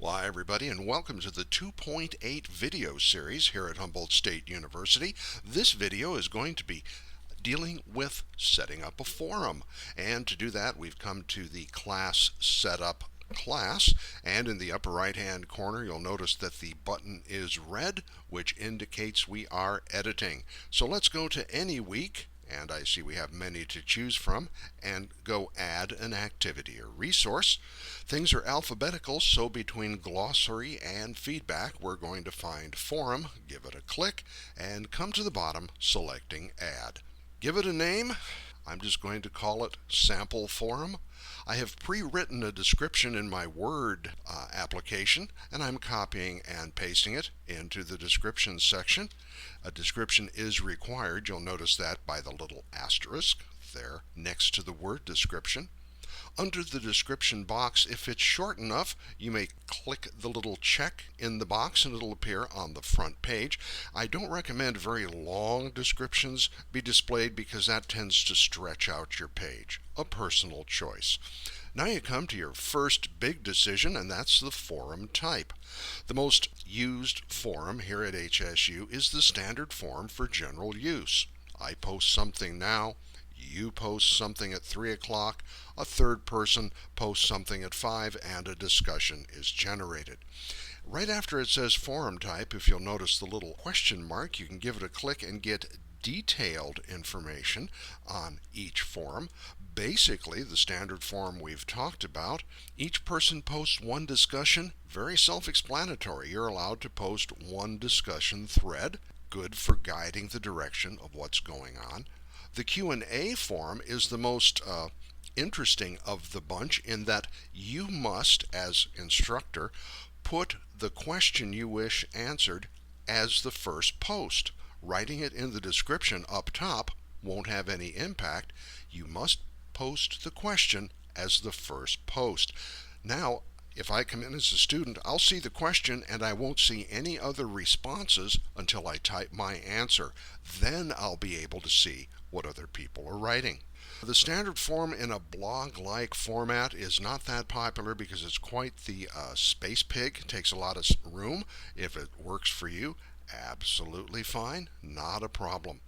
Well, hi everybody, and welcome to the 2.8 video series here at Humboldt State University. This video is going to be dealing with setting up a forum, and to do that we've come to the class setup class, and in the upper right hand corner you'll notice that the button is red, which indicates we are editing. So let's go to any week, and I see we have many to choose from, and go add an activity or resource. Things are alphabetical, so between glossary and feedback we're going to find forum, give it a click, and come to the bottom selecting add. Give it a name. I'm just going to call it sample forum. I have pre-written a description in my Word application, and I'm copying and pasting it into the description section. A description is required. You'll notice that by the little asterisk there next to the word description. Under the description box, if it's short enough, you may click the little check in the box and it'll appear on the front page. I don't recommend very long descriptions be displayed because that tends to stretch out your page. A personal choice. Now you come to your first big decision, and that's the forum type. The most used forum here at HSU is the standard forum for general use. I post something now, you post something at 3 o'clock, a third person posts something at 5, and a discussion is generated. Right after it says forum type, if you'll notice the little question mark, you can give it a click and get detailed information on each forum. Basically, the standard forum we've talked about, each person posts one discussion, very self-explanatory. You're allowed to post one discussion thread, good for guiding the direction of what's going on. The Q&A forum is the most interesting of the bunch in that you must, as instructor, put the question you wish answered as the first post. Writing it in the description up top won't have any impact. You must post the question as the first post. Now, if I come in as a student, I'll see the question and I won't see any other responses until I type my answer. Then I'll be able to see what other people are writing. The standard form in a blog-like format is not that popular because it's quite the space pig. It takes a lot of room. If it works for you, absolutely fine, not a problem.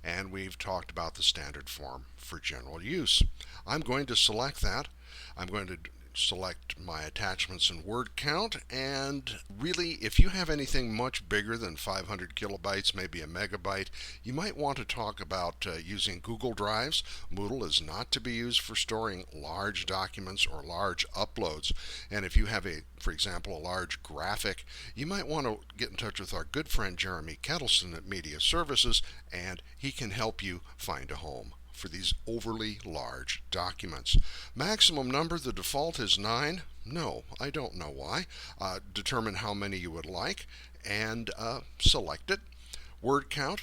And we've talked about the standard form for general use. I'm going to select that. I'm going to select my attachments and word count, and really if you have anything much bigger than 500 kilobytes, maybe a megabyte, you might want to talk about using Google Drives. Moodle is not to be used for storing large documents or large uploads, and if you have for example, a large graphic, you might want to get in touch with our good friend Jeremy Kettleson at Media Services, and he can help you find a home for these overly large documents. Maximum number, the default is 9. No, I don't know why. Determine how many you would like and select it. Word count,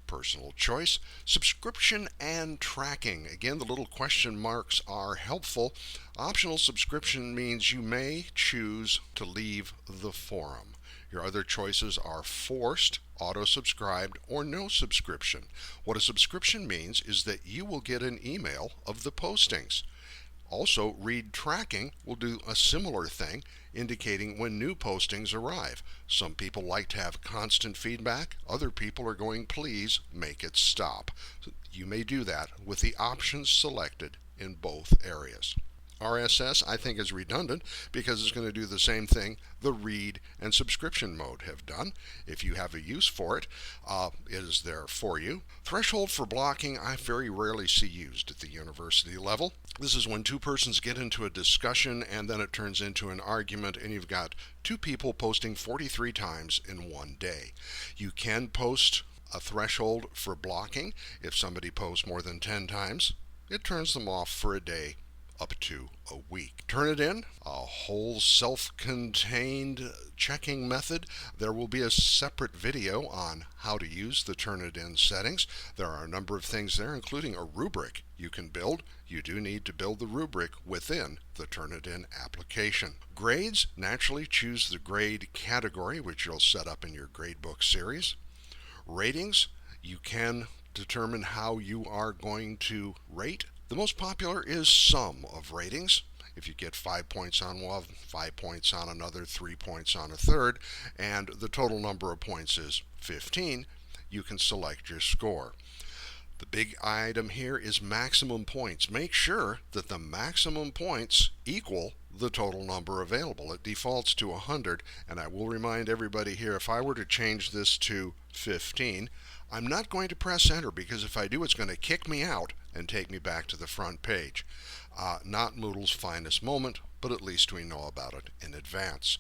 personal choice. Subscription and tracking. Again, the little question marks are helpful. Optional subscription means you may choose to leave the forum. Your other choices are forced, auto-subscribed, or no subscription. What a subscription means is that you will get an email of the postings. Also, read tracking will do a similar thing, indicating when new postings arrive. Some people like to have constant feedback. Other people are going, please make it stop. You may do that with the options selected in both areas. RSS, I think, is redundant because it's going to do the same thing the read and subscription mode have done. If you have a use for it, it is there for you. Threshold for blocking, I very rarely see used at the university level. This is when two persons get into a discussion and then it turns into an argument and you've got two people posting 43 times in one day. You can post a threshold for blocking. If somebody posts more than 10 times, it turns them off for a day, up to a week. Turnitin, a whole self-contained checking method. There will be a separate video on how to use the Turnitin settings. There are a number of things there, including a rubric you can build. You do need to build the rubric within the Turnitin application. Grades, naturally choose the grade category, which you'll set up in your gradebook series. Ratings, you can determine how you are going to rate. The most popular is sum of ratings. If you get 5 points on one, 5 points on another, 3 points on a third, and the total number of points is 15, you can select your score. The big item here is maximum points. Make sure that the maximum points equal the total number available. It defaults to 100, and I will remind everybody here, if I were to change this to 15, I'm not going to press enter, because if I do, it's going to kick me out and take me back to the front page. Not Moodle's finest moment, but at least we know about it in advance.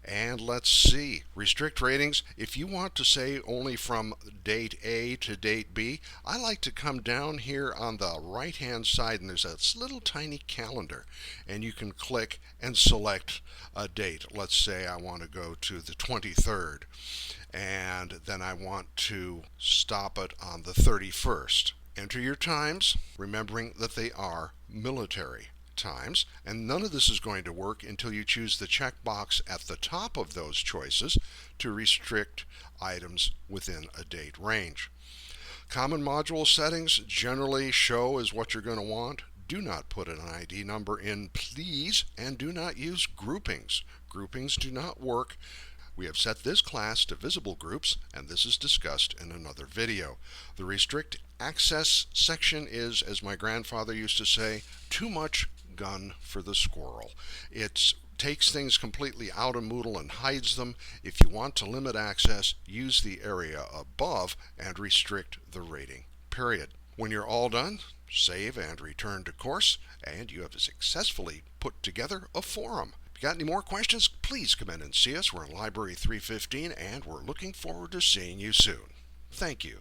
And let's see, restrict ratings. If you want to say only from date A to date B, I like to come down here on the right hand side, and there's this little tiny calendar, and you can click and select a date. Let's say I want to go to the 23rd, and then I want to stop it on the 31st. Enter your times, remembering that they are military times, and none of this is going to work until you choose the checkbox at the top of those choices to restrict items within a date range. Common module settings generally show as what you're going to want. Do not put an ID number in, please, and do not use groupings. Groupings do not work. We have set this class to visible groups, and this is discussed in another video. The restrict access section is, as my grandfather used to say, too much gun for the squirrel. It takes things completely out of Moodle and hides them. If you want to limit access, use the area above and restrict the rating, period. When you're all done, save and return to course, and you have successfully put together a forum. If you got any more questions, please come in and see us. We're in Library 315, and we're looking forward to seeing you soon. Thank you.